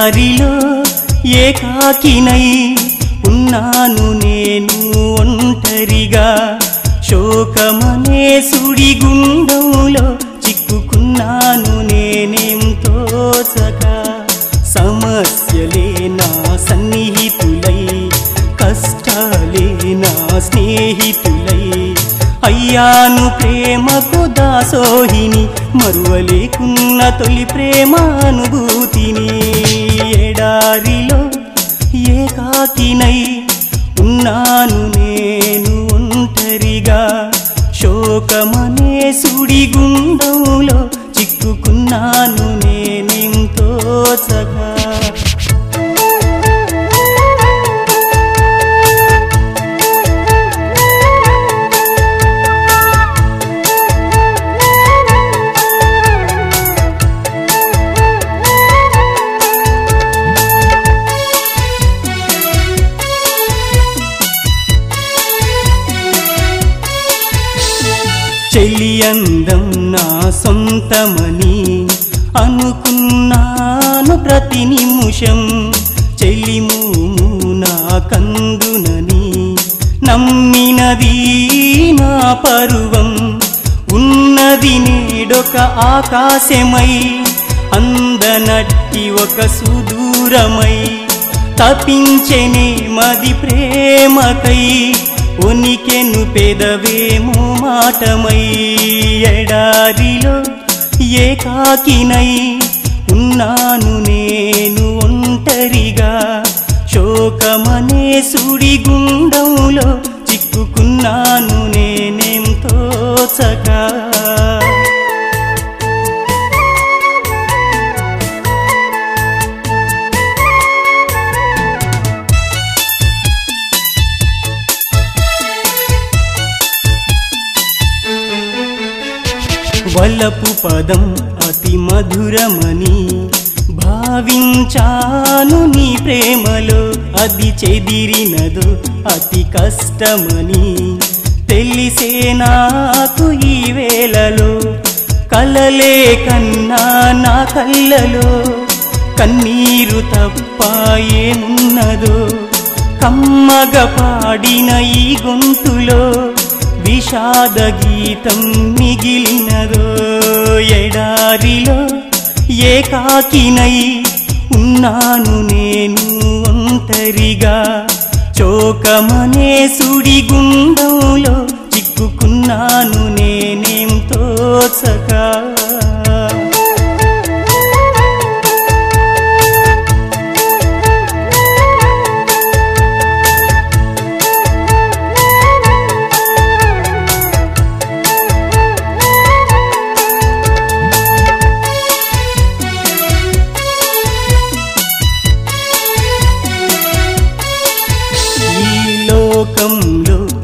ఎడారిలో ఏకాకినై ఉన్నాను నేను ఒంటరిగా శోకమనే సుడిగుండంలో చిక్కుకున్నాను నేనేం తోచక సమస్యలే నా సన్నిహితులై కష్టాలే నా స్నేహితులై అయ్యాను ప్రేమకు దాసోహిని మరువలేకున్న తొలి ప్రేమ అనుభూతిని ఎడారిలో ఏకాకినై ఉన్నాను నేను ఒంటరిగా శోకమనే సుడిగుండంలో చిక్కుకున్నాను నేనేం తోచక చెలియందం నా సొంతమని అనుకున్నాను ప్రతి నిమిషం చెలిమూము నా కందునని నమ్మినది నా పరువం ఉన్నది నేడొక ఆకాశమై అందనట్టి ఒక సుదూరమై తపించెనే మది ప్రేమకై ఒనికెను పెదవేమో మాటమై ఎడారిలో ఏకాకినై ఉన్నాను నేను ఒంటరిగా శోకమనే సుడిగుండంలో చిక్కుకున్నాను నేనేం తోచక వలపు పదం అతి మధురమని భావించాను నీ ప్రేమలో అది చెదిరినదో అతి కష్టమని తెలిసే నాకు ఈ వేళలో కలలే కన్నా నా కళ్ళలో కన్నీరు తప్ప ఏమున్నదో కమ్మగ పాడిన ఈ గొంతులో విషాద గీతం మిగిలినదో ఎడారిలో ఏకాకినై ఉన్నాను నేను ఒంటరిగా శోకమనే సుడిగుండంలో చిక్కుకున్నాను నేనేం తోచక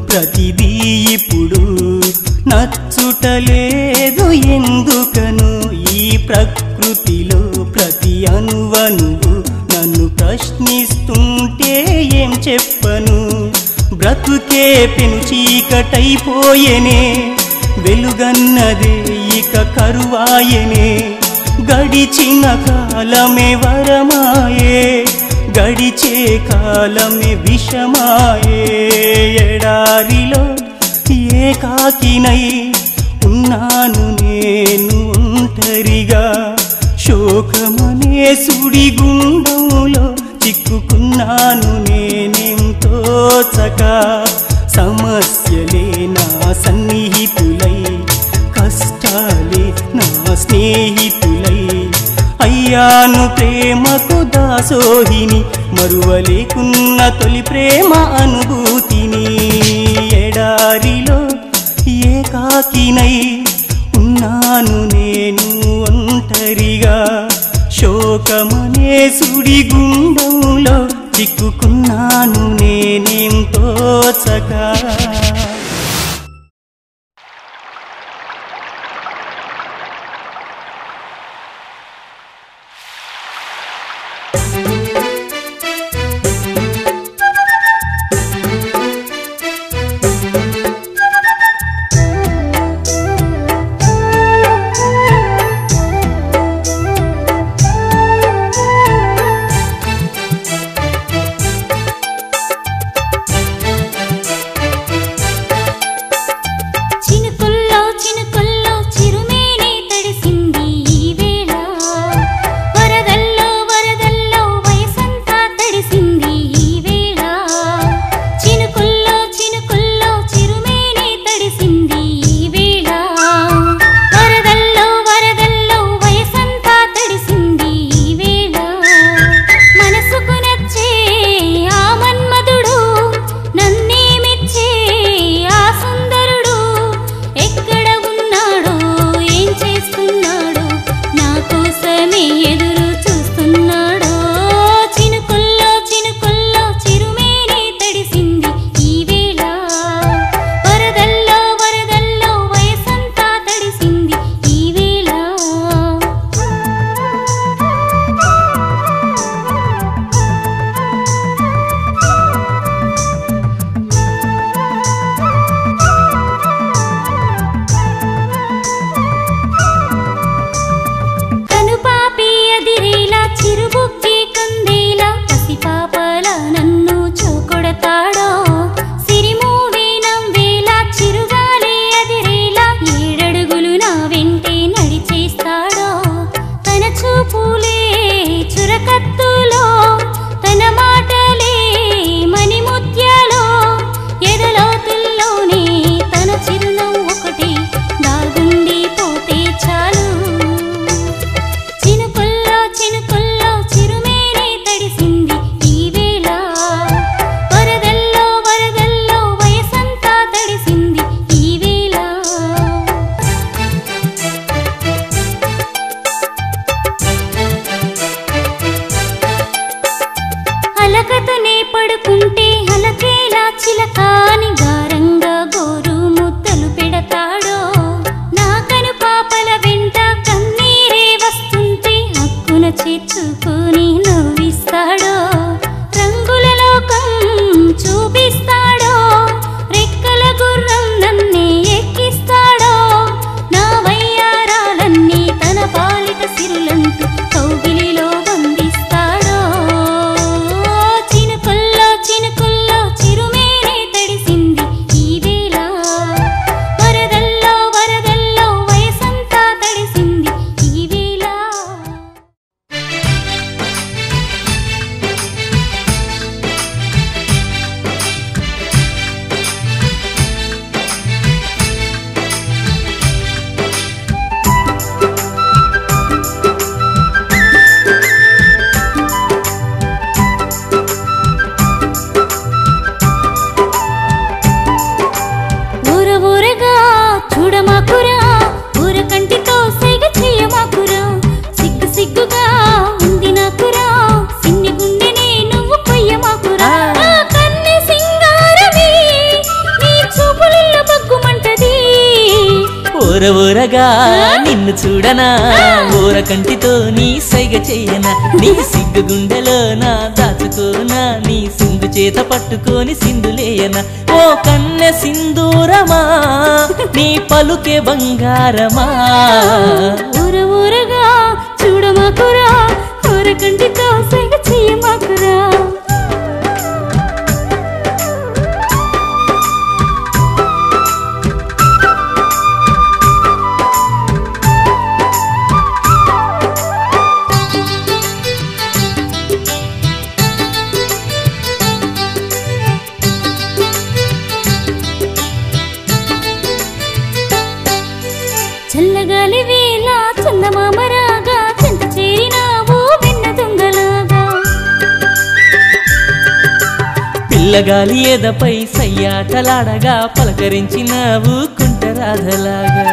ప్రతిదీ ఇప్పుడు నచ్చుటలేదు ఎందుకను ఈ ప్రకృతిలో ప్రతి అణువణువు నన్ను ప్రశ్నిస్తుంటే ఏం చెప్పను బ్రతుకే పెను చీకటైపోయేనే వెలుగన్నదే ఇక కరువాయనే గడిచిన కాలమే వరమాయే గడిచే కాలమే విషమాయే ఎడారిలో ఏకాకినై ఉన్నాను నేను ఒంటరిగా శోకమనే సుడిగుండంలో చిక్కుకున్నాను నేనేం తోచక సమస్యలే నా సన్నిహితులై కష్టాలే నా స్నేహితులై అయ్యాను ప్రేమకు దాసోహిని మరువలేకున్న తొలి ప్రేమ అనుభూతిని ఎడారిలో ఏకాకినై ఉన్నాను నేను ఒంటరిగా శోకమనే సుడిగుండంలో చిక్కుకున్నాను నేనేం తోచక చూడమాకురా ఊరకంటితో సైగ చెయ్యమాకురా సిగ్గు సిగ్గుగా ఉంది నాకురా సిన్ని గుండెనే నువ్వు కొయ్యమాకురా కన్నె సింగారమే నీ చూపులిల్ల బగ్గుమంటది ఊర ఊరగా నిన్ను చూడనా ఊరకంటితో నీ సైగ చెయ్యనా నీ సిగ్గు గుండెలో నా దాచుకోనా నీ సింధు చేత పట్టుకొని సింధులేయనా ఓ కన్నె సింధూరమా నీ పలుకే బంగారమా ఊర ఊరగా చూడమాకురా ఊరకంటితో సైగ చెయ్యమాకురా చల్లగాలి వేళ చందమామరాగా చెంత చేరినావు వెన్న దొంగలాగా పిల్లగాలి ఎదపై సయ్యాటలాడగా పలకరించినావు కుంటరాధలాగా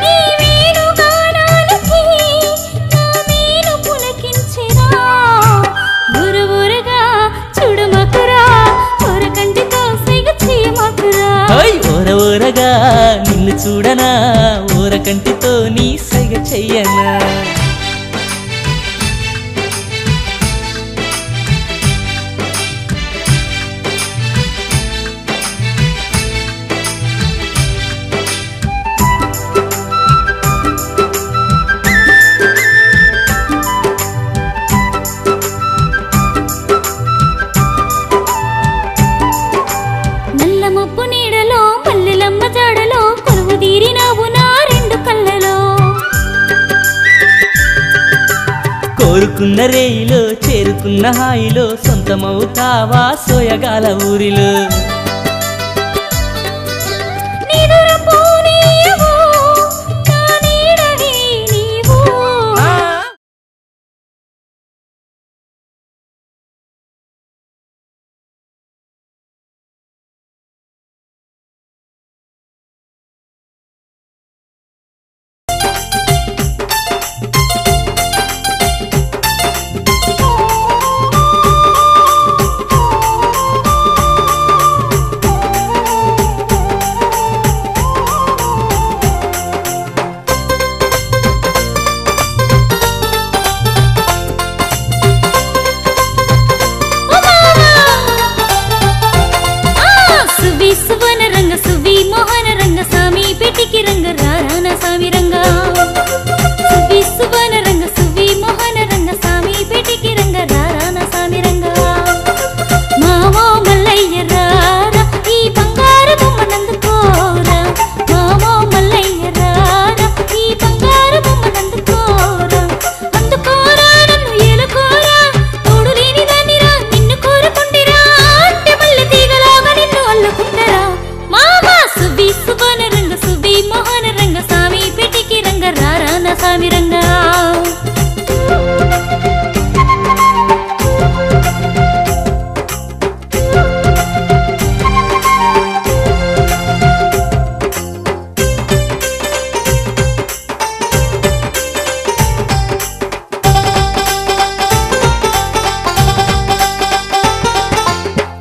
నీ వేణుగానానికి నా మేను పులకించెరా ఊర ఊరగా చూడమాకురా ఊరకంటితో సైగ చెయ్యమాకురా ఊర ఊరగా నిన్ను చూడనా ఊరకంటితో నీ సైగ చెయ్యనా నల్ల మబ్బు నీడలో పల్లెలమ్మ జాడలో కొలువు తీరినావు నా రెండు కళ్ళలో కోరుకున్న రేయిలో చేరుకున్న హాయిలో సొంతమవుతావా సోయగాల ఊరిలో నిదురపోనీయవు నా నీడవే నీవు సువి సువన రంగ సువి మోహన రంగ సామి పెటికి రంగ రారాన సామి రంగ సువి సువన రంగ సువి మోహన రంగ సామి పెటికి రంగ రారాన సామి రంగ మావో మల్లయ్య రారా ఈ బంగారు బొమ్మ నందుకోరా మావో మల్లయ్య రారా ఈ బంగారు బొమ్మ నందుకోరా అందుకోరా నన్ను ఏలుకోరా తోడు లేని దానిరా నిన్ను కోరుకుంటిరా అంటే మల్లె తీగలాగా నిన్ను అల్లుకుంటరా మావా సువి సువన రంగ సువి మోహన రంగ సామి పెటికి రంగ రారాన సామి రంగ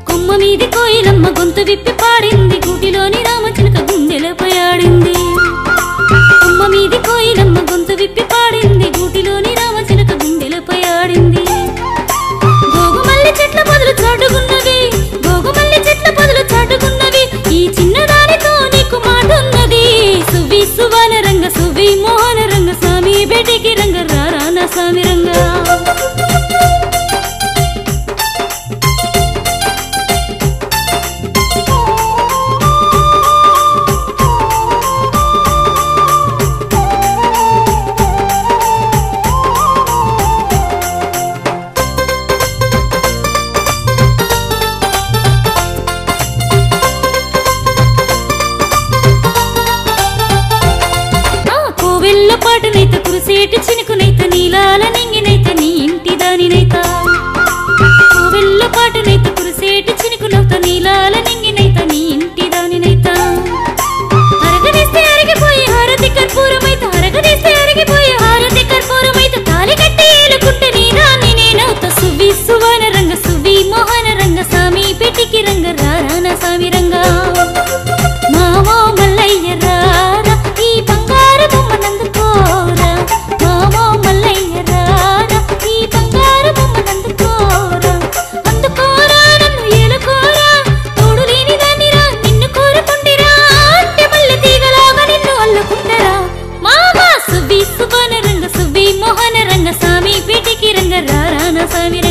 కొమ్మ మీది కోయిలమ్మ గొంతు విప్పి పాడింది గూటిలోని రామచిలుక గుండెలపై ఆడింది కొమ్మ మీది కోయిలమ్మ గొంతు విప్పి పాడింది గూటిలోని రామచిలుక గుండెలపై ఆడింది గోగుమల్లి చెట్ల పొదలు చాటుకున్నవి గోగుమల్లి చెట్ల పొదలు చాటుకున్నవి ఈ చిన్నదానితో నీకు మాటున్నది సువి సువన రంగ సువి మోహన రంగ స్వామి బేటికి రంగ రారాన స్వామి రంగ కోవెల్ల పాటనైత కురిసేటి చినుకునైత నీలాల నింగినైత నీ ఇంటి దానినైత కోవెల్ల పాటనైత కురిసేటి చినుకునైత నీలాల నింగినైత నీ ఇంటి దానినైత స్వామి